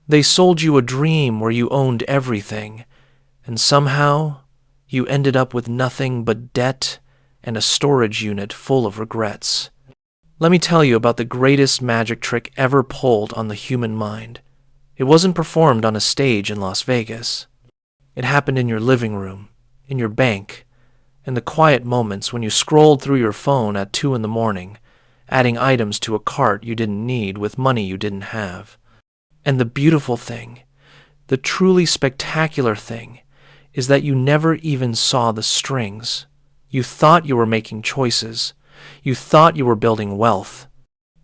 They sold you a dream where you owned everything, and somehow you ended up with nothing but debt and a storage unit full of regrets. Let me tell you about the greatest magic trick ever pulled on the human mind. It wasn't performed on a stage in Las Vegas. It happened in your living room, in your bank, in the quiet moments when you scrolled through your phone at 2 in the morning, adding items to a cart you didn't need with money you didn't have. And the beautiful thing, the truly spectacular thing, is that you never even saw the strings. You thought you were making choices. You thought you were building wealth.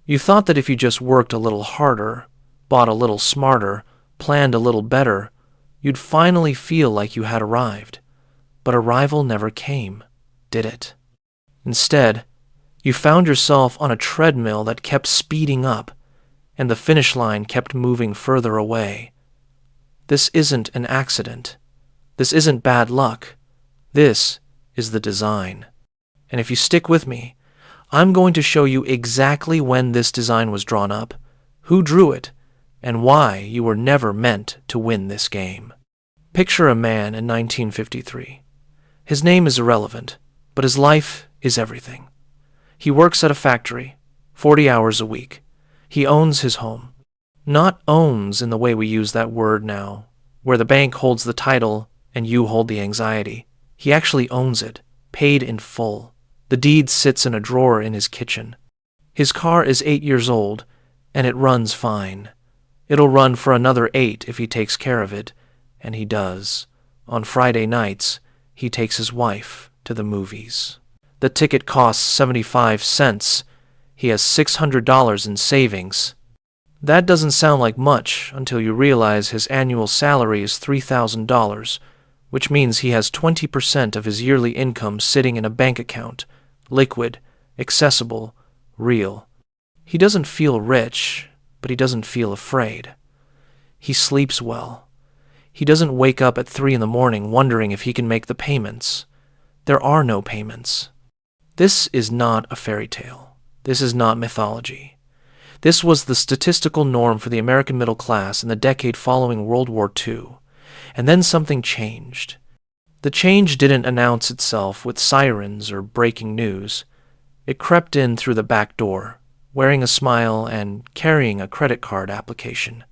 You thought that if you just worked a little harder, bought a little smarter, planned a little better, you'd finally feel like you had arrived. But arrival never came, did it? Instead, you found yourself on a treadmill that kept speeding up, and the finish line kept moving further away. This isn't an accident. This isn't bad luck. This is the design. And if you stick with me, I'm going to show you exactly when this design was drawn up, who drew it, and why you were never meant to win this game. Picture a man in 1953. His name is irrelevant, but his life is everything. He works at a factory, 40 hours a week. He owns his home. Not owns in the way we use that word now, where the bank holds the title and you hold the anxiety. He actually owns it, paid in full. The deed sits in a drawer in his kitchen. His car is 8 years old, and it runs fine. It'll run for another 8 if he takes care of it, and he does. On Friday nights, he takes his wife to the movies. The ticket costs 75 cents. He has $600 in savings. That doesn't sound like much until you realize his annual salary is $3,000, which means he has 20% of his yearly income sitting in a bank account, liquid, accessible, real. He doesn't feel rich, but he doesn't feel afraid. He sleeps well. He doesn't wake up at 3 in the morning wondering if he can make the payments. There are no payments. This is not a fairy tale. This is not mythology. This was the statistical norm for the American middle class in the decade following World War II. And then something changed. The change didn't announce itself with sirens or breaking news. It crept in through the back door, wearing a smile and carrying a credit card application.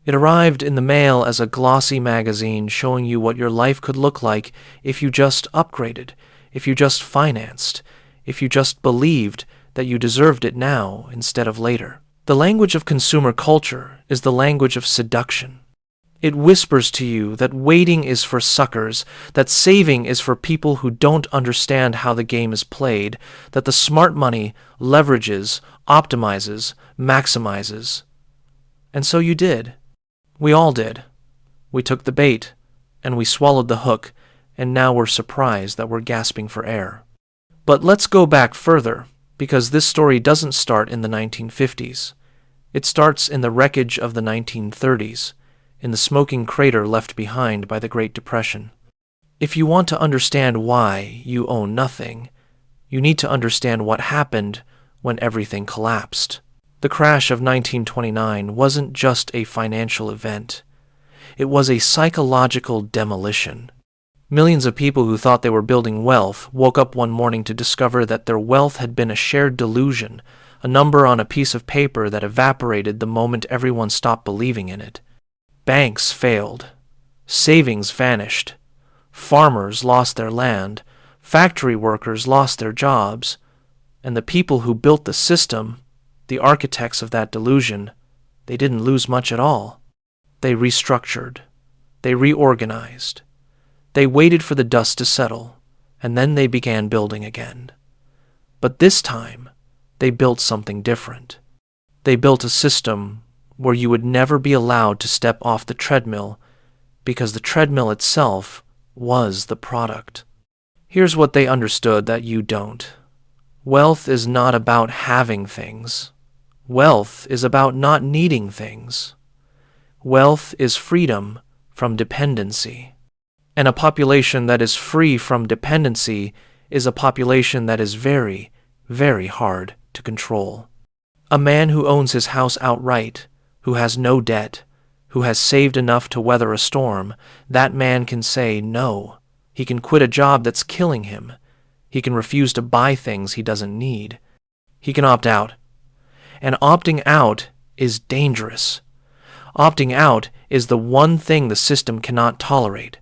It arrived in the mail as a glossy magazine showing you what your life could look like if you just upgraded, if you just financed, if you just believed that you deserved it now instead of later. The language of consumer culture is the language of seduction. It whispers to you that waiting is for suckers, that saving is for people who don't understand how the game is played, that the smart money leverages, optimizes, maximizes. And so you did. We all did. We took the bait, and we swallowed the hook, and now we're surprised that we're gasping for air. But let's go back further, because this story doesn't start in the 1950s. It starts in the wreckage of the 1930s, in the smoking crater left behind by the Great Depression. If you want to understand why you own nothing, you need to understand what happened when everything collapsed. The crash of 1929 wasn't just a financial event. It was a psychological demolition. Millions of people who thought they were building wealth woke up one morning to discover that their wealth had been a shared delusion, a number on a piece of paper that evaporated the moment everyone stopped believing in it. Banks failed. Savings vanished. Farmers lost their land. Factory workers lost their jobs. And the people who built the system, the architects of that delusion, they didn't lose much at all. They restructured. They reorganized. They waited for the dust to settle, and then they began building again. But this time, they built something different. They built a system where you would never be allowed to step off the treadmill because the treadmill itself was the product. Here's what they understood that you don't. Wealth is not about having things. Wealth is about not needing things. Wealth is freedom from dependency. And a population that is free from dependency is a population that is very, very hard to control. A man who owns his house outright, who has no debt, who has saved enough to weather a storm, that man can say no. He can quit a job that's killing him. He can refuse to buy things he doesn't need. He can opt out. And opting out is dangerous. Opting out is the one thing the system cannot tolerate.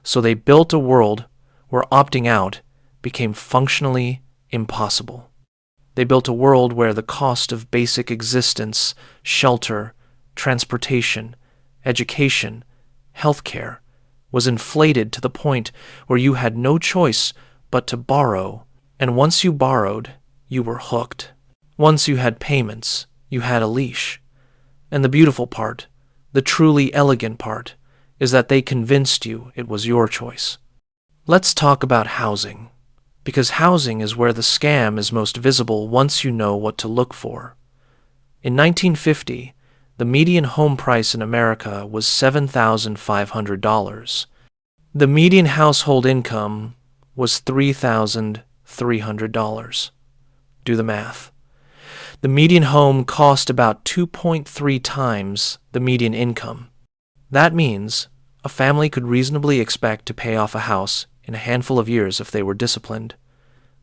So they built a world where opting out became functionally impossible. They built a world where the cost of basic existence, shelter, transportation, education, healthcare was inflated to the point where you had no choice but to borrow, and once you borrowed, you were hooked. Once you had payments, you had a leash. And the beautiful part, the truly elegant part, is that they convinced you it was your choice. Let's talk about housing, because housing is where the scam is most visible once you know what to look for. In 1950, the median home price in America was $7,500. The median household income was $3,300. Do the math. The median home cost about 2.3 times the median income. That means a family could reasonably expect to pay off a house in a handful of years if they were disciplined,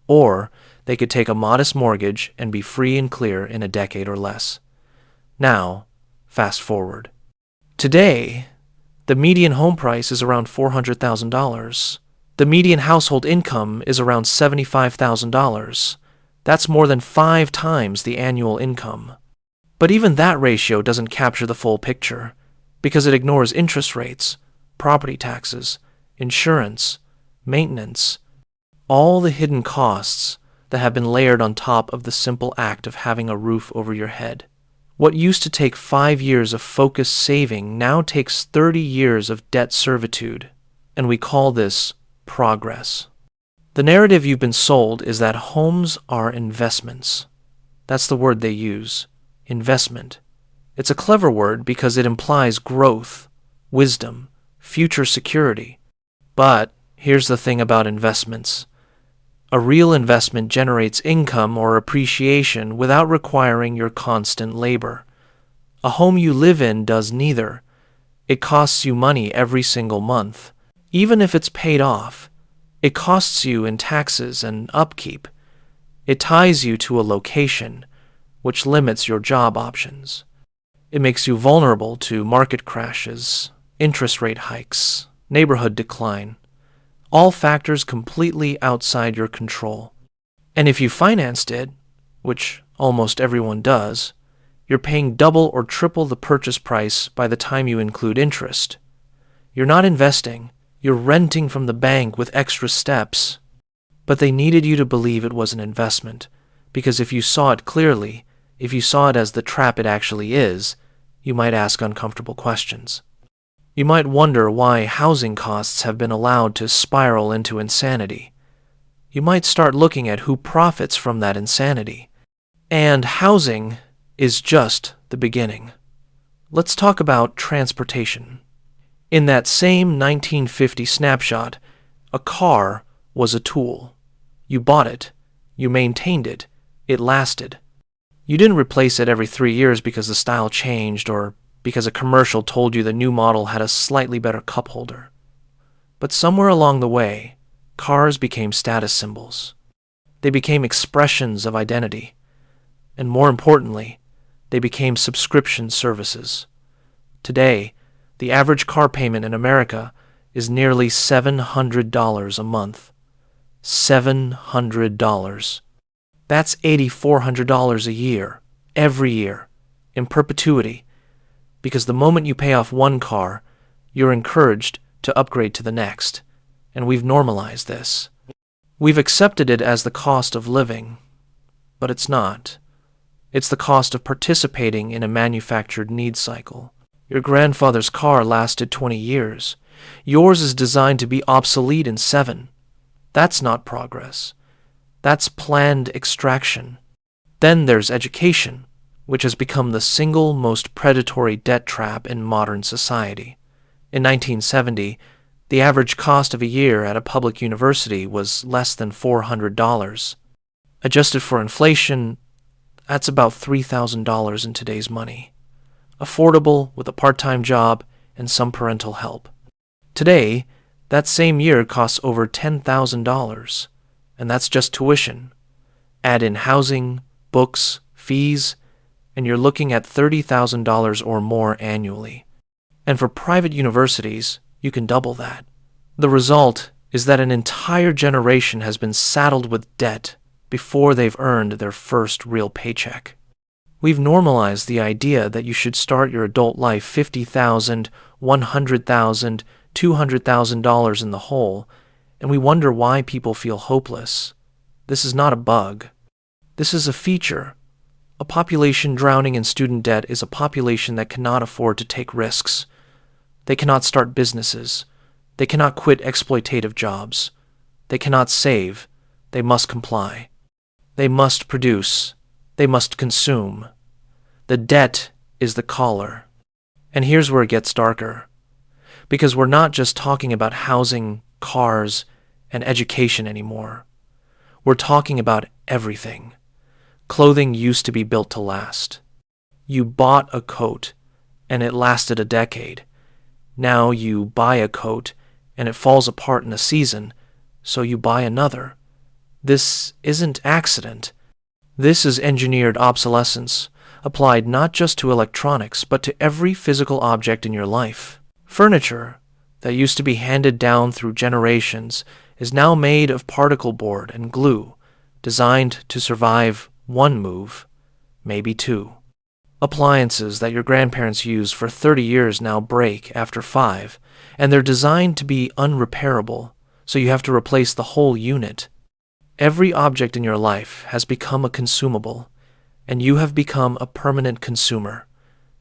or they could take a modest mortgage and be free and clear in a decade or less. Now, fast forward. Today, the median home price is around $400,000. The median household income is around $75,000. That's more than 5 times the annual income. But even that ratio doesn't capture the full picture, because it ignores interest rates, property taxes, insurance, maintenance, all the hidden costs that have been layered on top of the simple act of having a roof over your head. What used to take 5 years of focused saving now takes 30 years of debt servitude, and we call this progress. The narrative you've been sold is that homes are investments. That's the word they use, investment. It's a clever word because it implies growth, wisdom, future security. But here's the thing about investments. A real investment generates income or appreciation without requiring your constant labor. A home you live in does neither. It costs you money every single month. Even if it's paid off, it costs you in taxes and upkeep. It ties you to a location, which limits your job options. It makes you vulnerable to market crashes, interest rate hikes, neighborhood decline, all factors completely outside your control. And if you financed it, which almost everyone does, you're paying double or triple the purchase price by the time you include interest. You're not investing, you're renting from the bank with extra steps. But they needed you to believe it was an investment, because if you saw it clearly, if you saw it as the trap it actually is, you might ask uncomfortable questions. You might wonder why housing costs have been allowed to spiral into insanity. You might start looking at who profits from that insanity. And housing is just the beginning. Let's talk about transportation. In that same 1950 snapshot, a car was a tool. You bought it, you maintained it, it lasted. You didn't replace it every 3 years because the style changed or because a commercial told you the new model had a slightly better cup holder. But somewhere along the way, cars became status symbols. They became expressions of identity. And more importantly, they became subscription services. Today, the average car payment in America is nearly $700 a month. $700. That's $8,400 a year, every year, in perpetuity, because the moment you pay off one car, you're encouraged to upgrade to the next, and we've normalized this. We've accepted it as the cost of living, but it's not. It's the cost of participating in a manufactured needs cycle. Your grandfather's car lasted 20 years. Yours is designed to be obsolete in 7. That's not progress. That's planned extraction. Then there's education, which has become the single most predatory debt trap in modern society. In 1970, the average cost of a year at a public university was less than $400. Adjusted for inflation, that's about $3,000 in today's money. affordable with a part-time job and some parental help. Today, that same year costs over $10,000, and that's just tuition. Add in housing, books, fees, and you're looking at $30,000 or more annually. And for private universities, you can double that. The result is that an entire generation has been saddled with debt before they've earned their first real paycheck. We've normalized the idea that you should start your adult life $50,000, $100,000, $200,000 in the hole, and we wonder why people feel hopeless. This is not a bug. This is a feature. A population drowning in student debt is a population that cannot afford to take risks. They cannot start businesses. They cannot quit exploitative jobs. They cannot save. They must comply. They must produce. They must consume. The debt is the collar. And here's where it gets darker. Because we're not just talking about housing, cars, and education anymore. We're talking about everything. Clothing used to be built to last. You bought a coat, and it lasted a decade. Now you buy a coat, and it falls apart in a season, so you buy another. This isn't accident. This is engineered obsolescence, applied not just to electronics, but to every physical object in your life. Furniture, that used to be handed down through generations, is now made of particle board and glue, designed to survive one move, maybe two. Appliances that your grandparents used for 30 years now break after 5, and they're designed to be unrepairable, so you have to replace the whole unit. Every object in your life has become a consumable, and you have become a permanent consumer.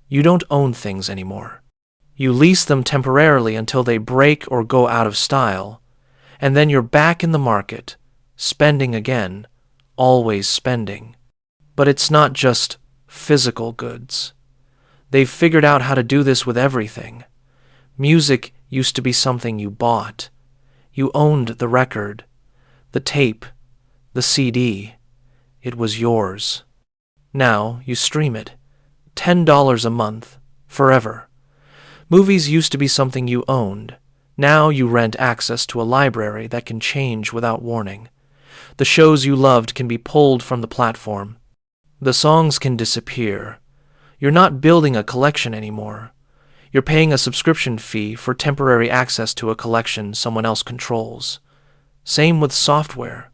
You don't own things anymore. You lease them temporarily until they break or go out of style, and then you're back in the market, spending again, always spending. But it's not just physical goods. They've figured out how to do this with everything. Music used to be something you bought. You owned the record, the tape, the CD. It was yours. Now you stream it. $10 a month, forever. Movies used to be something you owned. Now you rent access to a library that can change without warning. The shows you loved can be pulled from the platform. The songs can disappear. You're not building a collection anymore. You're paying a subscription fee for temporary access to a collection someone else controls. Same with software.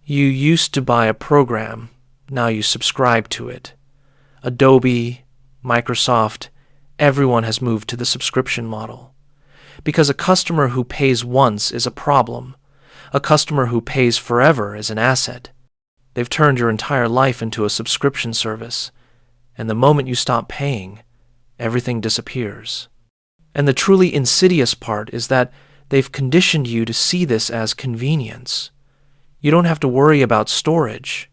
You used to buy a program. Now you subscribe to it. Adobe, Microsoft, everyone has moved to the subscription model. Because a customer who pays once is a problem. A customer who pays forever is an asset. They've turned your entire life into a subscription service, and the moment you stop paying, everything disappears. And the truly insidious part is that they've conditioned you to see this as convenience. You don't have to worry about storage.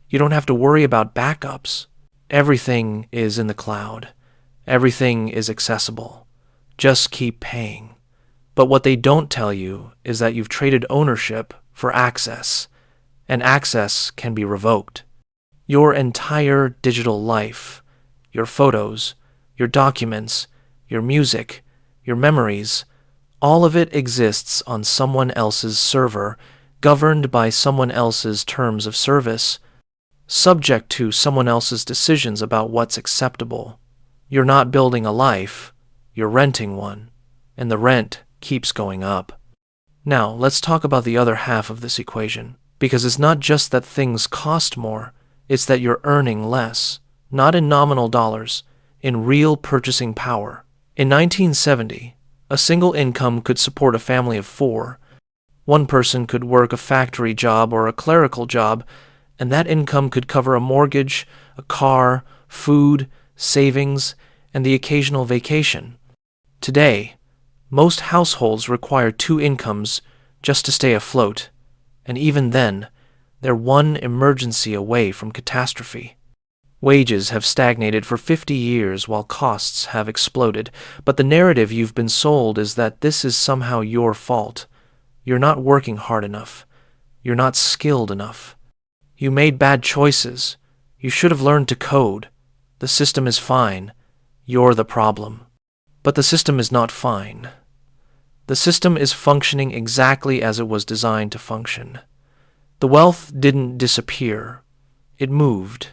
You don't have to worry about backups. Everything is in the cloud. Everything is accessible. Just keep paying. But what they don't tell you is that you've traded ownership for access, and access can be revoked. Your entire digital life, your photos, your documents, your music, your memories, all of it exists on someone else's server, governed by someone else's terms of service, subject to someone else's decisions about what's acceptable. You're not building a life, you're renting one, and the rent keeps going up. Now, let's talk about the other half of this equation, because it's not just that things cost more, it's that you're earning less, not in nominal dollars, in real purchasing power. In 1970, a single income could support a family of 4. One person could work a factory job or a clerical job, and that income could cover a mortgage, a car, food, savings, and the occasional vacation. Today, most households require 2 incomes just to stay afloat, and even then, they're one emergency away from catastrophe. Wages have stagnated for 50 years while costs have exploded, but the narrative you've been sold is that this is somehow your fault. You're not working hard enough. You're not skilled enough. You made bad choices. You should have learned to code. The system is fine. You're the problem. But the system is not fine. The system is functioning exactly as it was designed to function. The wealth didn't disappear. It moved.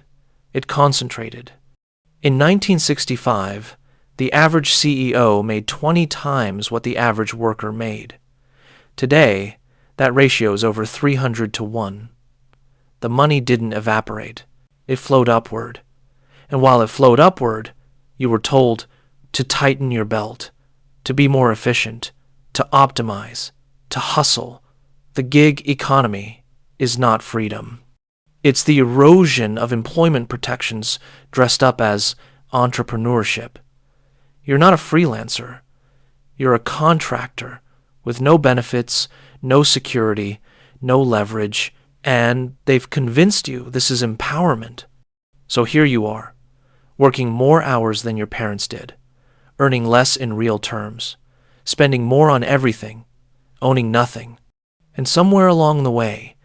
It concentrated. In 1965, the average CEO made 20 times what the average worker made. Today, that ratio is over 300 to 1. The money didn't evaporate. It flowed upward. And while it flowed upward, you were told to tighten your belt, to be more efficient, to optimize, to hustle. The gig economy is not freedom. It's the erosion of employment protections dressed up as entrepreneurship. You're not a freelancer. You're a contractor with no benefits, no security, no leverage, and they've convinced you this is empowerment. So here you are, working more hours than your parents did, earning less in real terms, spending more on everything, owning nothing. And somewhere along the way,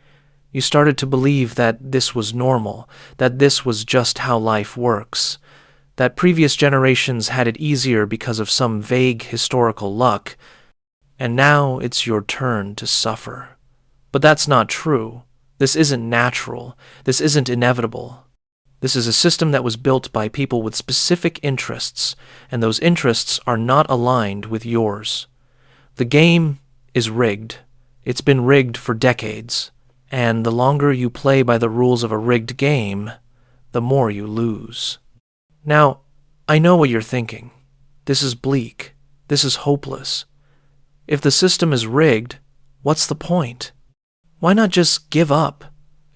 you started to believe that this was normal, that this was just how life works, that previous generations had it easier because of some vague historical luck, and now it's your turn to suffer. But that's not true. This isn't natural. This isn't inevitable. This is a system that was built by people with specific interests, and those interests are not aligned with yours. The game is rigged. It's been rigged for decades, and the longer you play by the rules of a rigged game, the more you lose. Now, I know what you're thinking. This is bleak. This is hopeless. If the system is rigged, what's the point? Why not just give up,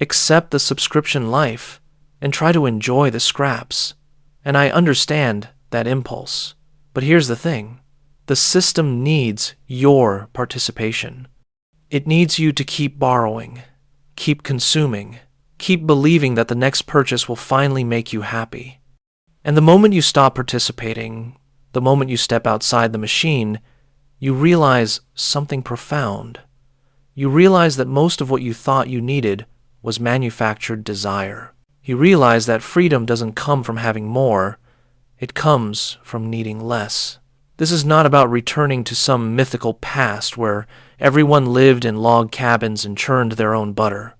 accept the subscription life, and try to enjoy the scraps? And I understand that impulse. But here's the thing. The system needs your participation. It needs you to keep borrowing, keep consuming, keep believing that the next purchase will finally make you happy. And the moment you stop participating, the moment you step outside the machine, you realize something profound. You realize that most of what you thought you needed was manufactured desire. You realize that freedom doesn't come from having more, it comes from needing less. This is not about returning to some mythical past where everyone lived in log cabins and churned their own butter.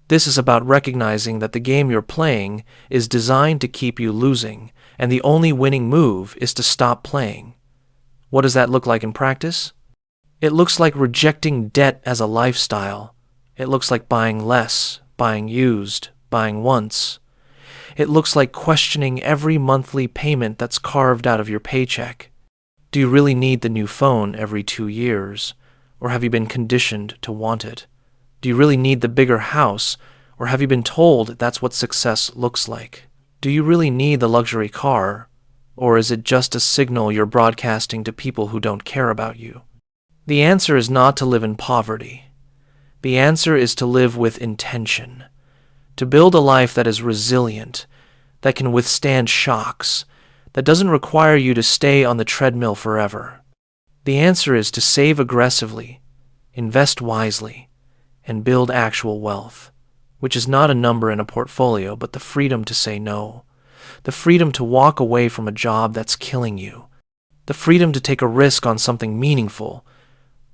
This is about recognizing that the game you're playing is designed to keep you losing, and the only winning move is to stop playing. What does that look like in practice? It looks like rejecting debt as a lifestyle. It looks like buying less, buying used, buying once. It looks like questioning every monthly payment that's carved out of your paycheck. Do you really need the new phone every 2 years, or have you been conditioned to want it? Do you really need the bigger house, or have you been told that's what success looks like? Do you really need the luxury car, or is it just a signal you're broadcasting to people who don't care about you? The answer is not to live in poverty. The answer is to live with intention, to build a life that is resilient, that can withstand shocks, that doesn't require you to stay on the treadmill forever. The answer is to save aggressively, invest wisely, and build actual wealth, which is not a number in a portfolio, but the freedom to say no, the freedom to walk away from a job that's killing you, the freedom to take a risk on something meaningful,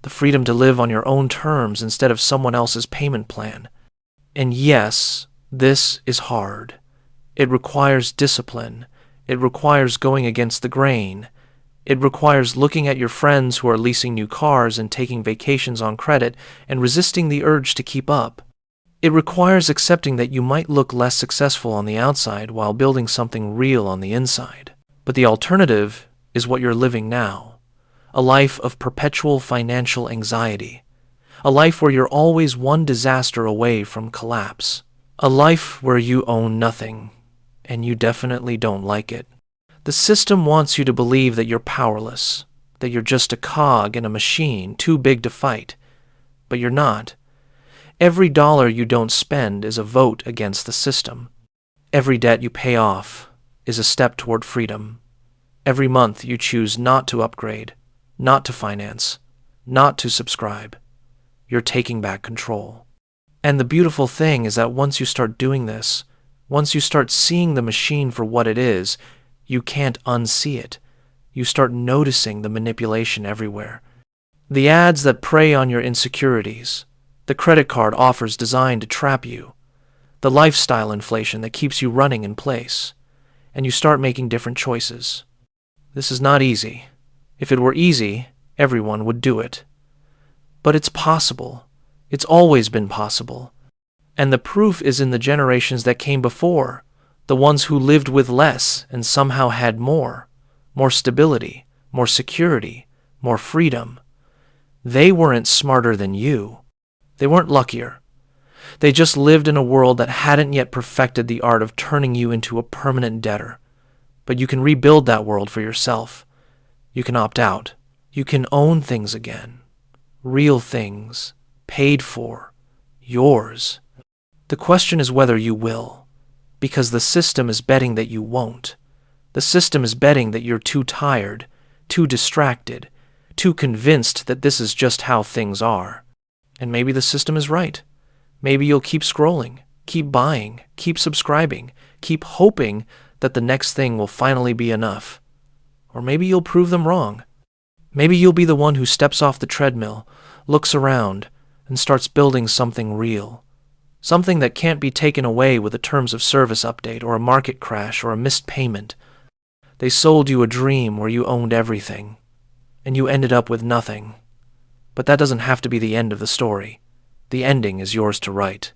the freedom to live on your own terms instead of someone else's payment plan. And yes, this is hard. It requires discipline. It requires going against the grain. It requires looking at your friends who are leasing new cars and taking vacations on credit and resisting the urge to keep up. It requires accepting that you might look less successful on the outside while building something real on the inside. But the alternative is what you're living now, a life of perpetual financial anxiety, a life where you're always one disaster away from collapse, a life where you own nothing, and you definitely don't like it. The system wants you to believe that you're powerless, that you're just a cog in a machine too big to fight, but you're not. Every dollar you don't spend is a vote against the system. Every debt you pay off is a step toward freedom. Every month you choose not to upgrade, not to finance, not to subscribe. You're taking back control. And the beautiful thing is that once you start doing this, once you start seeing the machine for what it is, You can't unsee it. You start noticing the manipulation everywhere. The ads that prey on your insecurities, the credit card offers designed to trap you, the lifestyle inflation that keeps you running in place, and you start making different choices. This is not easy. If it were easy, everyone would do it. But it's possible. It's always been possible. And the proof is in the generations that came before, the ones who lived with less and somehow had more stability, more security, more freedom. They weren't smarter than you. They weren't luckier. They just lived in a world that hadn't yet perfected the art of turning you into a permanent debtor. But you can rebuild that world for yourself. You can opt out. You can own things again. Real things. Paid for. Yours. The question is whether you will. Because the system is betting that you won't. The system is betting that you're too tired, too distracted, too convinced that this is just how things are. And maybe the system is right. Maybe you'll keep scrolling, keep buying, keep subscribing, keep hoping that the next thing will finally be enough. Or maybe you'll prove them wrong. Maybe you'll be the one who steps off the treadmill, looks around, and starts building something real. Something that can't be taken away with a terms of service update or a market crash or a missed payment. They sold you a dream where you owned everything, and you ended up with nothing. But that doesn't have to be the end of the story. The ending is yours to write.